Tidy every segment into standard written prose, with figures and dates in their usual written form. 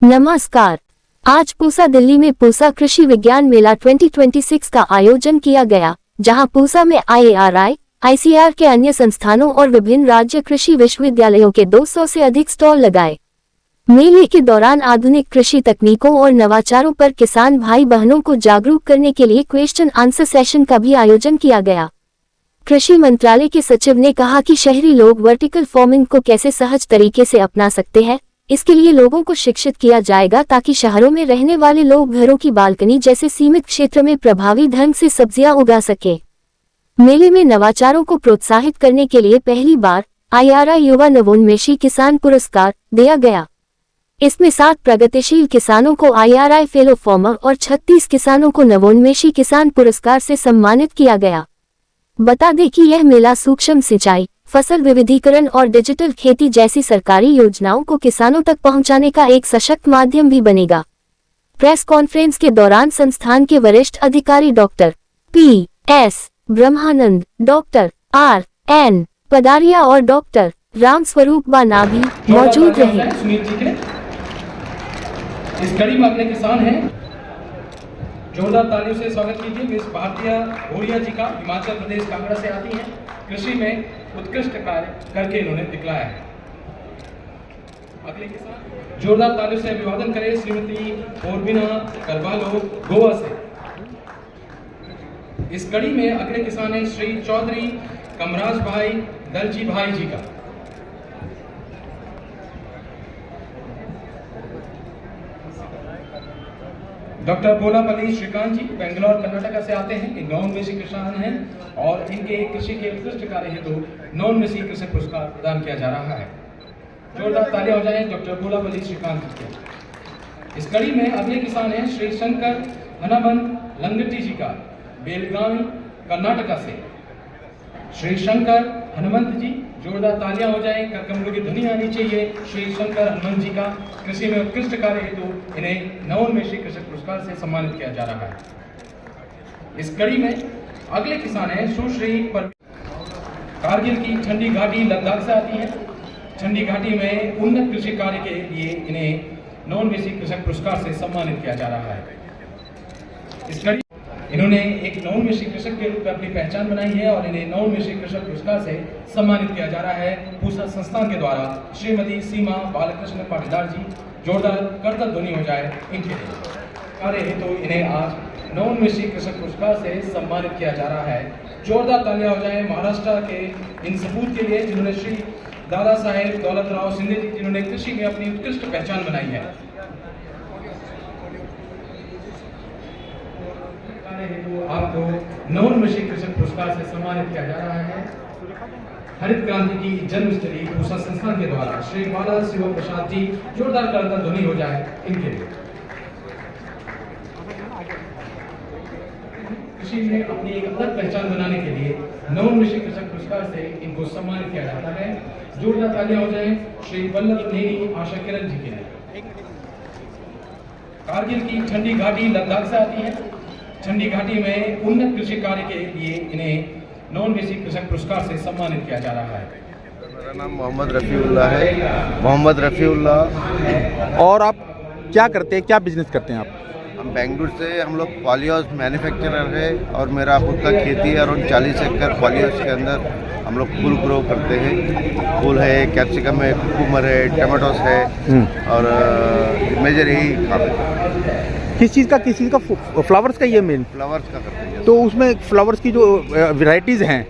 नमस्कार। आज पूसा दिल्ली में पूसा कृषि विज्ञान मेला 2026 का आयोजन किया गया, जहां पूसा में IARI, ICAR के अन्य संस्थानों और विभिन्न राज्य कृषि विश्वविद्यालयों के 200 से अधिक स्टॉल लगाए। मेले के दौरान आधुनिक कृषि तकनीकों और नवाचारों पर किसान भाई बहनों को जागरूक करने के लिए क्वेश्चन आंसर सेशन का भी आयोजन किया गया। कृषि मंत्रालय के सचिव ने कहा कि शहरी लोग वर्टिकल फार्मिंग को कैसे सहज तरीके से अपना सकते हैं, इसके लिए लोगों को शिक्षित किया जाएगा ताकि शहरों में रहने वाले लोग घरों की बालकनी जैसे सीमित क्षेत्र में प्रभावी ढंग से सब्जियां उगा सके। मेले में नवाचारों को प्रोत्साहित करने के लिए पहली बार IARI युवा नवोन्मेषी किसान पुरस्कार दिया गया। इसमें 7 प्रगतिशील किसानों को IARI फेलो फार्मर और 36 किसानों को नवोन्मेषी किसान पुरस्कार से सम्मानित किया गया। बता दें कि यह मेला सूक्ष्म सिंचाई, फसल विविधीकरण और डिजिटल खेती जैसी सरकारी योजनाओं को किसानों तक पहुंचाने का एक सशक्त माध्यम भी बनेगा। प्रेस कॉन्फ्रेंस के दौरान संस्थान के वरिष्ठ अधिकारी डॉक्टर PS ब्रह्मानंद, डॉक्टर RN पदारिया और डॉक्टर रामस्वरूप बाना भी मौजूद रहे। इस कड़ी में अगले किसान हैं, जोरदार तालियों से स्वागत कीजिए। मिस भारतीय भोरिया जी का हिमाचल प्रदेश कांगड़ा से आती हैं। कृषि में उत्कृष्ट कार्य करके इन्होंने दिखलाया है। अगले किसान जोरदार तालियों से अभिवादन करें श्रीमती ओरबिना करवालो गोवा से। इस कड़ी में अगले किसान है श्री चौधरी कमराज भाई दलजी भाई जी का। डॉक्टर बोलापल्ली श्रीकांत जी बेंगलोर कर्नाटक से आते हैं। एक नवोन्मेषी किसान हैं और इनके कृषि के उत्कृष्ट कार्य हेतु नवोन्मेषी कृषक पुरस्कार प्रदान किया जा रहा है। जोरदार तालियां हो जाए डॉक्टर बोलापल्ली श्रीकांत जी के। इस कड़ी में अगले किसान हैं श्री शंकर हनुमंत लंगटी जी का, बेलगावी कर्नाटक से। श्री शंकर हनुमंत जी, जोरदार तालियां हो जाए, करकमलों की ध्वनि आनी चाहिए। श्री शंकर हनुमंत जी का कृषि में उत्कृष्ट कार्य हेतु इन्हें नवोन्मेषी कृषक पुरस्कार से सम्मानित किया जा रहा है। इस कड़ी में अगले किसान हैं सुश्री कारगिल की ठंडी घाटी लद्दाख से आती है। ठंडी घाटी में उन्नत कृषि कार्य के लिए इन्हें नवोन्मेषी कृषक पुरस्कार से सम्मानित किया जा रहा है। इस कड़ी इन्होंने एक नवोन्मेषी कृषक के रूप में अपनी पहचान बनाई है और इन्हें नवोन्मेषी कृषक पुरस्कार से सम्मानित किया जा रहा है पूसा संस्थान के द्वारा। श्रीमती सीमा बालकृष्ण पाटीदार जी, जोरदार करतल ध्वनि हो जाए इनके लिए। कार्य हेतु इन्हें आज नवोन्मेषी कृषक पुरस्कार से सम्मानित किया जा रहा है। जोरदार तालियां हो जाए महाराष्ट्र के इन सपूत के लिए जिन्होंने श्री दादा साहेब दौलतराव शिंदे जी, जिन्होंने कृषि में अपनी उत्कृष्ट पहचान बनाई है। आपको नवोन्मेषी कृषक पुरस्कार से सम्मानित किया जा रहा है हरित क्रांति की जन्मस्थली पूसा संस्थान के द्वारा। श्री बाला शिव प्रसाद जी, जोरदार करतल ध्वनि हो जाए इनके लिए। कृषि में अपनी एक अलग पहचान बनाने के लिए नवोन्मेषी कृषक पुरस्कार से इनको सम्मानित किया जाता है। जोरदार तालियां हो जाए श्री वल्लभ नेगी आशा किरण जी के लिए। कारगिल की ठंडी घाटी लद्दाख से आती है। ठंडी घाटी में उन्नत कृषि कार्य के लिए इन्हें नवोन्मेषी कृषक पुरस्कार से सम्मानित किया जा रहा है। मेरा नाम मोहम्मद रफ़ीउल्लाह है, मोहम्मद रफ़ीउल्लाह। और आप क्या करते हैं, क्या बिजनेस करते हैं आप? हम बेंगलुरु से, हम लोग पॉलीहाउस मैन्युफैक्चरर है और मेरा खुद का खेती है। अराउंड 40 एकड़ पॉलीहाउस के अंदर हम लोग फूल ग्रो करते हैं। फूल है, कैप्सिकम है, कुकुम्बर है, टमाटोस है और मेजर यही काम है। किस चीज़ का फ्लावर्स का? ये मेन फ्लावर्स का करते हैं। तो उसमें फ्लावर्स की जो वैरायटीज़ हैं,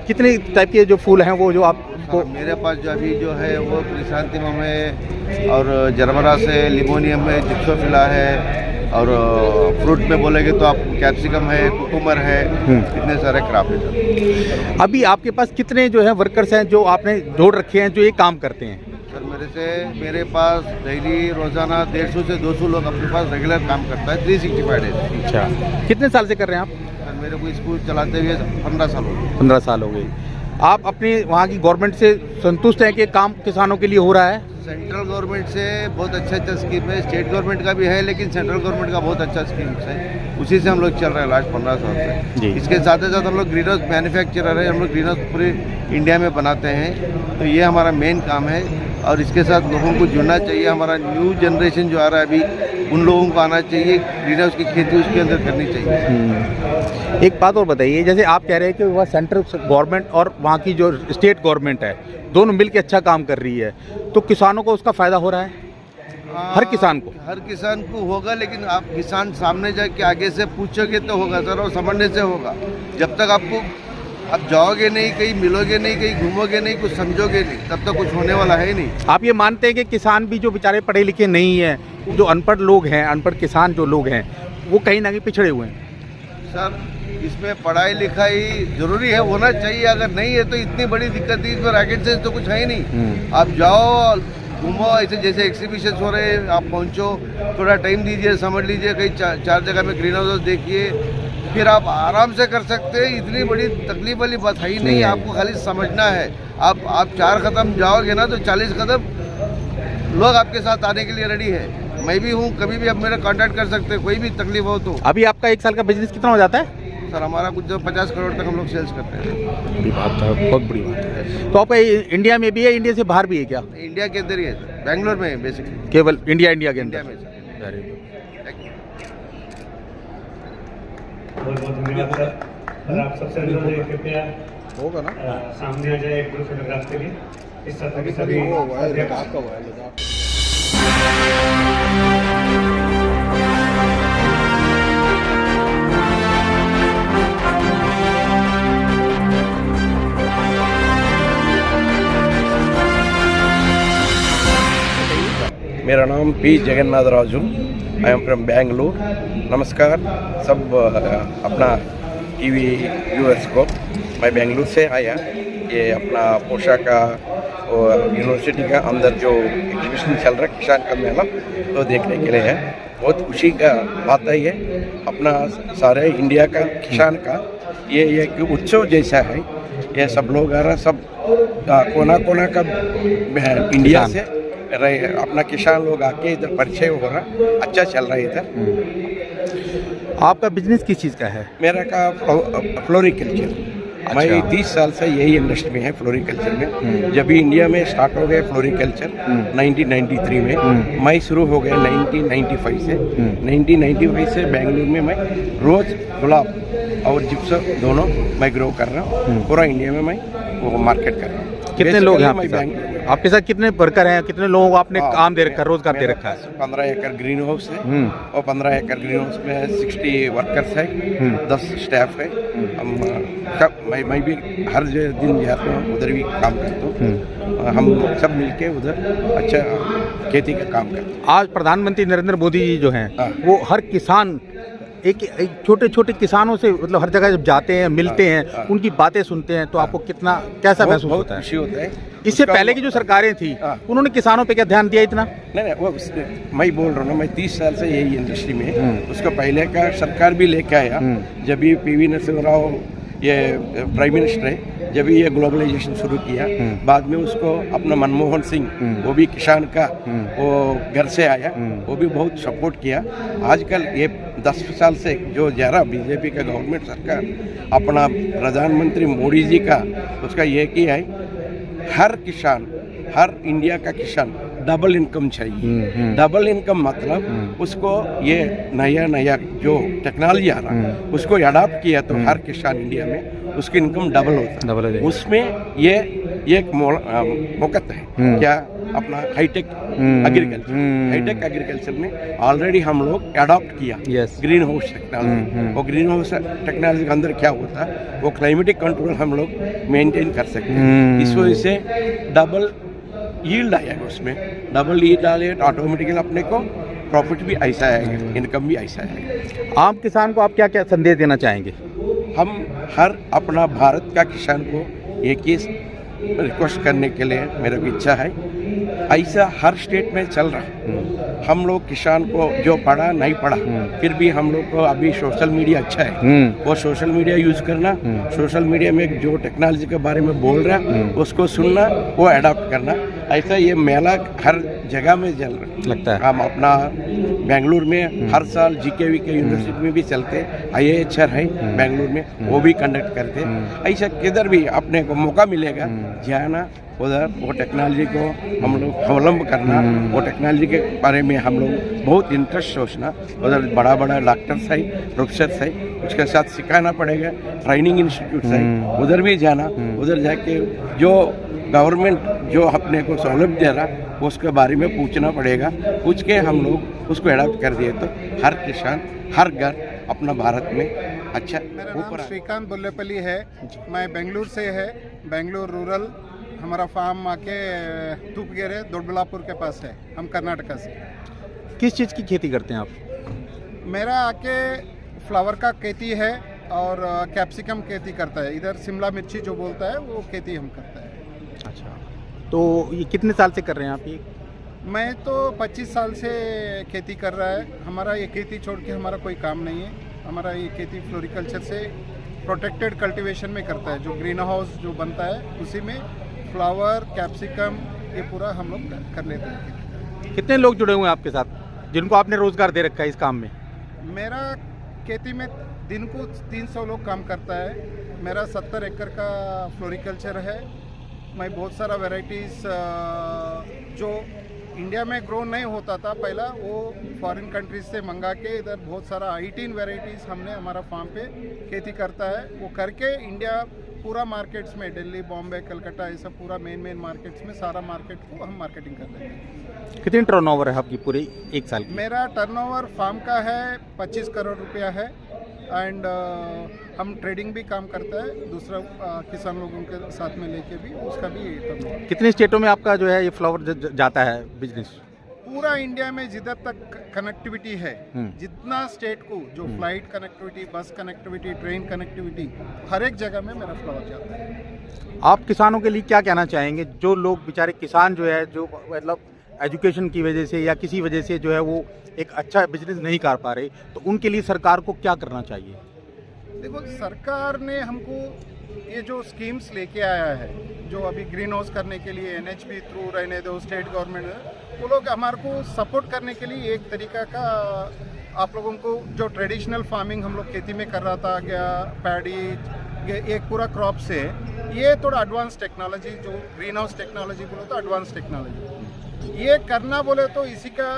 कितने टाइप के जो फूल हैं वो जो आपको? मेरे पास जो अभी जो है वो क्रिसांथेमम है और जर्बरा है, लिमोनियम है, जिप्सोफिला है और फ्रूट में बोलेंगे तो आप कैप्सिकम है, कुकुम्बर है, इतने सारे क्रॉप है। अभी आपके पास कितने जो है वर्कर्स हैं जो आपने जोड़ रखे हैं जो ये काम करते हैं? सर मेरे पास डेली रोजाना 150 से 200 लोग अपने पास रेगुलर काम करता है 365 डेज। अच्छा, कितने साल से कर रहे हैं आप? सर मेरे को स्कूल चलाते हुए 15 साल हो गए। 15 साल हो गए। आप अपनी वहाँ की गवर्नमेंट से संतुष्ट हैं कि काम किसानों के लिए हो रहा है? सेंट्रल गवर्नमेंट से बहुत अच्छा स्कीम है, स्टेट गवर्नमेंट का भी है, लेकिन सेंट्रल गवर्नमेंट का बहुत अच्छा स्कीम है, उसी से हम लोग चल रहे हैं लास्ट 15 साल से। इसके साथ ही साथ हम लोग ग्रीन हाउस मैन्युफैक्चरर है, हम लोग ग्रीन हाउस पूरे इंडिया में बनाते हैं, तो ये हमारा मेन काम है। और इसके साथ लोगों को जुड़ना चाहिए, हमारा न्यू जनरेशन जो आ रहा है अभी, उन लोगों को आना चाहिए, ग्रीन हाउस की खेती उसके अंदर करनी चाहिए। एक बात और बताइए, जैसे आप कह रहे हैं कि वह सेंट्रल गवर्नमेंट और वहाँ की जो स्टेट गवर्नमेंट है दोनों मिलकर अच्छा काम कर रही है, तो किसानों को उसका फ़ायदा हो रहा है? हर किसान को होगा, लेकिन आप किसान सामने जाके आगे से पूछोगे तो होगा सर, और समझने से होगा। जब तक आप जाओगे नहीं, कहीं मिलोगे नहीं, कहीं घूमोगे नहीं, कुछ समझोगे नहीं, तब तक कुछ होने वाला है ही नहीं। आप ये मानते हैं कि किसान भी जो बेचारे पढ़े लिखे नहीं हैं, जो अनपढ़ लोग हैं, अनपढ़ किसान जो लोग हैं, वो कहीं ना कहीं पिछड़े हुए हैं? सर, इसमें पढ़ाई लिखाई जरूरी है, होना चाहिए, अगर नहीं है तो इतनी बड़ी दिक्कत है, इसमें रॉकेट साइंस तो कुछ है ही नहीं। आप जाओ, घूमो, ऐसे जैसे एग्जीबिशन हो रहे हैं, आप पहुंचो, थोड़ा टाइम दीजिए, समझ लीजिए, कहीं चार जगह में ग्रीन हाउस देखिए, फिर आप आराम से कर सकते हैं। इतनी बड़ी तकलीफ वाली बात है ही नहीं, आपको खाली समझना है। आप 4 कदम जाओगे ना तो 40 कदम लोग आपके साथ आने के लिए रेडी है। मैं भी हूँ, कभी भी आप मेरा कांटेक्ट कर सकते हैं, कोई भी तकलीफ हो तो। अभी आपका 1 साल का बिजनेस कितना हो जाता है? सर, हमारा कुछ 50 करोड़ तक हम लोग सेल्स करते हैं। बड़ी बात है, बहुत बड़ी बात है। तो आपका इंडिया में भी है, इंडिया से बाहर भी है क्या? इंडिया के अंदर ही है, बेंगलोर में है बेसिकली। केवल इंडिया के अंदर? इंडिया में। बहुत बहुत धन्यवाद सर। और आप सबसे अनुरोध है कृपया होगा ना, सामने आ जाए एक ग्रुप फोटोग्राफ के लिए। इस सत्र के सभी मेरा नाम P Jagannath Raju, I am from Bengaluru. नमस्कार सब अपना टीवी व्यूअर्स को। मैं बेंगलुरु से आया, ये अपना पोशाक का और यूनिवर्सिटी का अंदर जो एग्जीबिशन चल रहा है किसान का मेला, तो देखने के लिए है। बहुत खुशी का बात है, ये अपना सारे इंडिया का किसान का ये एक उत्सव जैसा है। ये सब लोग आ रहा, सब कोना कोना का इंडिया से अपना किसान लोग आके इधर परिचय हो रहा, अच्छा चल रहा है इधर। आपका बिजनेस किस चीज़ का है? मेरा का फ्लोरिकल्चर। अच्छा। मैं 30 साल से यही इंडस्ट्री में है, फ्लोरिकल्चर में। जब भी इंडिया में स्टार्ट हो गया फ्लोरिकल्चर 1993 में, मैं शुरू हो गया 1995 से। 1995 से बेंगलुरु में मैं रोज़ गुलाब और जिप्सम दोनों मैं ग्रो कर रहा हूँ। पूरा इंडिया में मैं वो मार्केट कर रहा हूँ। कितने लोग हैं आपके साथ? कितने वर्कर हैं? कितने लोगों को आपने काम दे रखा है, रोजगार दे रखा है? 15 एकड़ ग्रीन हाउस है और 15 एकड़ ग्रीन हाउस में 60 वर्कर्स है, 10 स्टाफ है। मैं भी हर दिन जाता हूँ, उधर भी काम करता हूँ। हम सब मिलके उधर अच्छा खेती का काम करते हैं। आज प्रधानमंत्री नरेंद्र मोदी जी जो हैं, वो हर किसान एक छोटे छोटे किसानों से मतलब हर जगह जब जाते हैं, मिलते हैं, उनकी बातें सुनते हैं, तो आपको कितना कैसा महसूस होता है? खुशी होता है। इससे पहले की जो सरकारें थी, उन्होंने किसानों पे क्या ध्यान दिया इतना? नहीं, वो मैं बोल रहा हूँ, मैं 30 साल से यही इंडस्ट्री में है। उसको पहले का सरकार भी लेके आया, जब ये PV नरसिम्हा राव ये प्राइम मिनिस्टर है, जब ये ग्लोबलाइजेशन शुरू किया। बाद में उसको अपना मनमोहन सिंह, वो भी किसान का वो घर से आया, वो भी बहुत सपोर्ट किया। आजकल ये 10 साल से जो जा रहा बीजेपी का गवर्नमेंट सरकार, अपना प्रधानमंत्री मोदी जी का उसका ये किया है, हर किसान, हर इंडिया का किसान डबल इनकम चाहिए। डबल इनकम मतलब उसको ये नया जो टेक्नोलॉजी आ रहा है उसको अडॉप्ट किया तो हर किसान इंडिया में उसकी इनकम डबल होता है। उसमें ये एक मौकत है क्या, अपना हाईटेक एग्रीकल्चर। हाईटेक एग्रीकल्चर में ऑलरेडी हम लोग अडॉप्ट किया ग्रीन हाउस टेक्नोलॉजी। और ग्रीन हाउस टेक्नोलॉजी के अंदर क्या होता है, वो क्लाइमेटिक कंट्रोल हम लोग मेंटेन कर सकते हैं। इस वजह से डबल यील्ड आएगा, उसमें डबल यील्ड आए तो ऑटोमेटिकली अपने को प्रॉफिट भी ऐसा आएगा, इनकम भी ऐसा आएगा। आम किसान को आप क्या क्या संदेश देना चाहेंगे? हम हर अपना भारत का किसान को एक ही रिक्वेस्ट करने के लिए मेरा भी इच्छा है, ऐसा हर स्टेट में चल रहा है। हम लोग किसान को जो पढ़ा नहीं पढ़ा, फिर भी हम लोग को अभी सोशल मीडिया अच्छा है, वो सोशल मीडिया यूज़ करना, सोशल मीडिया में जो टेक्नोलॉजी के बारे में बोल रहा है उसको सुनना, वो अडॉप्ट करना। ऐसा ये मेला हर जगह में चल लगता है। हम अपना बेंगलुरु में हर साल GKVK यूनिवर्सिटी में भी चलते, IIHR है बेंगलुरु में, वो भी कंडक्ट करते। ऐसा किधर भी अपने को मौका मिलेगा जाना, उधर वो टेक्नोलॉजी को हम लोग अवलंब करना, वो टेक्नोलॉजी के बारे में हम लोग बहुत इंटरेस्ट सोचना। उधर बड़ा बड़ा डॉक्टर्स है, प्रोफेसर्स है, उसके साथ सिखाना पड़ेगा, ट्रेनिंग इंस्टीट्यूट है, उधर भी जाना, उधर जाके जो गवर्नमेंट जो अपने को सहूलत दे रहा उसके बारे में पूछना पड़ेगा। पूछ के हम लोग उसको एडॉप्ट कर दिए तो हर किसान, हर घर अपना भारत में अच्छा मेरा नाम श्रीकांत बुल्लेपल्ली है, मैं बेंगलुरु से है, बेंगलुरु रूरल। हमारा फार्म आके तुपगेरे दोडबलापुर के पास है, हम कर्नाटका से। किस चीज़ की खेती करते हैं आप? मेरा आके फ्लावर का खेती है और कैप्सिकम खेती करता है, इधर शिमला मिर्ची जो बोलता है वो खेती हम करता है। अच्छा, तो ये कितने साल से कर रहे हैं आप ये? मैं तो 25 साल से खेती कर रहा है। हमारा ये खेती छोड़ के हमारा कोई काम नहीं है। हमारा ये खेती फ्लोरिकल्चर से प्रोटेक्टेड कल्टीवेशन में करता है, जो ग्रीन हाउस जो बनता है उसी में फ्लावर, कैप्सिकम ये पूरा हम लोग कर लेते हैं। कितने लोग जुड़े हुए हैं आपके साथ जिनको आपने रोजगार दे रखा है इस काम में? मेरा खेती में दिन को 300 लोग काम करता है। मेरा 70 एकड़ का फ्लोरिकल्चर है। मैं बहुत सारा वैरायटीज़ जो इंडिया में ग्रो नहीं होता था पहला, वो फॉरेन कंट्रीज से मंगा के इधर बहुत सारा 18 वैरायटीज़ हमने हमारा फार्म पे खेती करता है। वो करके इंडिया पूरा मार्केट्स में, दिल्ली, बॉम्बे, कलकत्ता, ये सब पूरा मेन मार्केट्स में सारा मार्केट को हम मार्केटिंग कर रहे हैं। कितनी टर्नओवर है आपकी पूरी एक साल की? मेरा टर्नओवर फार्म का है 25 करोड़ रुपया है। एंड हम ट्रेडिंग भी काम करता है, दूसरा किसान लोगों के साथ में लेके भी उसका भी टर्नओवर। कितने स्टेटों में आपका जो है ये फ्लावर जाता है बिजनेस? पूरा इंडिया में जिधर तक कनेक्टिविटी है, जितना स्टेट को जो फ्लाइट कनेक्टिविटी, बस कनेक्टिविटी, ट्रेन कनेक्टिविटी, हर एक जगह में मेरा फ्लावर जाता है। आप किसानों के लिए क्या कहना चाहेंगे? जो लोग बेचारे किसान जो है, जो मतलब एजुकेशन की वजह से या किसी वजह से जो है वो एक अच्छा बिजनेस नहीं कर पा रहे, तो उनके लिए सरकार को क्या करना चाहिए? देखो, सरकार ने हमको ये जो स्कीम्स लेके आया है, जो अभी ग्रीन हाउस करने के लिए NHB थ्रू रहने दो, स्टेट गवर्नमेंट, वो लोग हमारे को सपोर्ट करने के लिए एक तरीका का आप लोगों को जो ट्रेडिशनल फार्मिंग हम लोग खेती में कर रहा था, गया पैडी, एक पूरा क्रॉप से, ये थोड़ा एडवांस टेक्नोलॉजी, जो ग्रीन हाउस टेक्नोलॉजी बोलो तो एडवांस टेक्नोलॉजी, ये करना बोले तो इसी का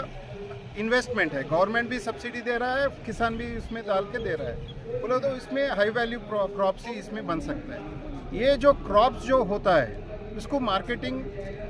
इन्वेस्टमेंट है। गवर्नमेंट भी सब्सिडी दे रहा है, किसान भी इसमें डाल के दे रहा है। बोले तो इसमें हाई वैल्यू क्रॉप्स ही इसमें बन सकता है। ये जो क्रॉप्स जो होता है उसको मार्केटिंग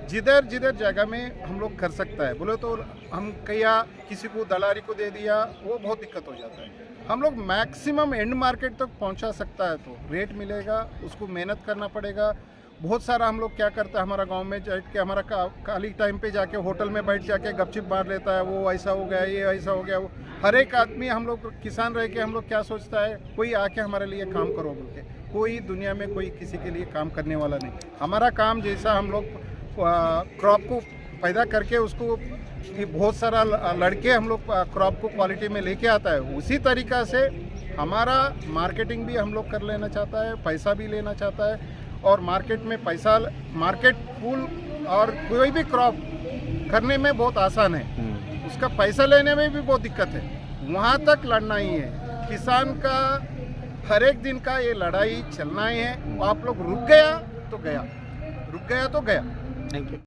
जिधर जिधर जगह में हम लोग कर सकता है। बोले तो हम कया किसी को दलारी को दे दिया, वो बहुत दिक्कत हो जाता है। हम लोग मैक्सिमम एंड मार्केट तक पहुंचा सकता है तो रेट मिलेगा, उसको मेहनत करना पड़ेगा। बहुत सारा हम लोग क्या करता है, हमारा गांव में बैठ के, हमारा खाली टाइम पे जाके होटल में बैठ जाके गपचिप मार लेता है, वो ऐसा हो गया, ये ऐसा हो गया। वो हर एक आदमी, हम लोग किसान रह के हम लोग क्या सोचता है, कोई आके हमारे लिए काम करो बोल के। कोई दुनिया में कोई किसी के लिए काम करने वाला नहीं। हमारा काम जैसा हम लोग क्रॉप को पैदा करके उसको बहुत सारा लड़के हम लोग क्रॉप को क्वालिटी में लेके आता है, उसी तरीक़ा से हमारा मार्केटिंग भी हम लोग कर लेना चाहता है, पैसा भी लेना चाहता है। और मार्केट में पैसा, मार्केट फूल और कोई भी क्रॉप करने में बहुत आसान है, उसका पैसा लेने में भी बहुत दिक्कत है। वहाँ तक लड़ना ही है किसान का, हर एक दिन का ये लड़ाई चलना ही है। आप लोग रुक गया तो गया, रुक गया तो गया। Thank you.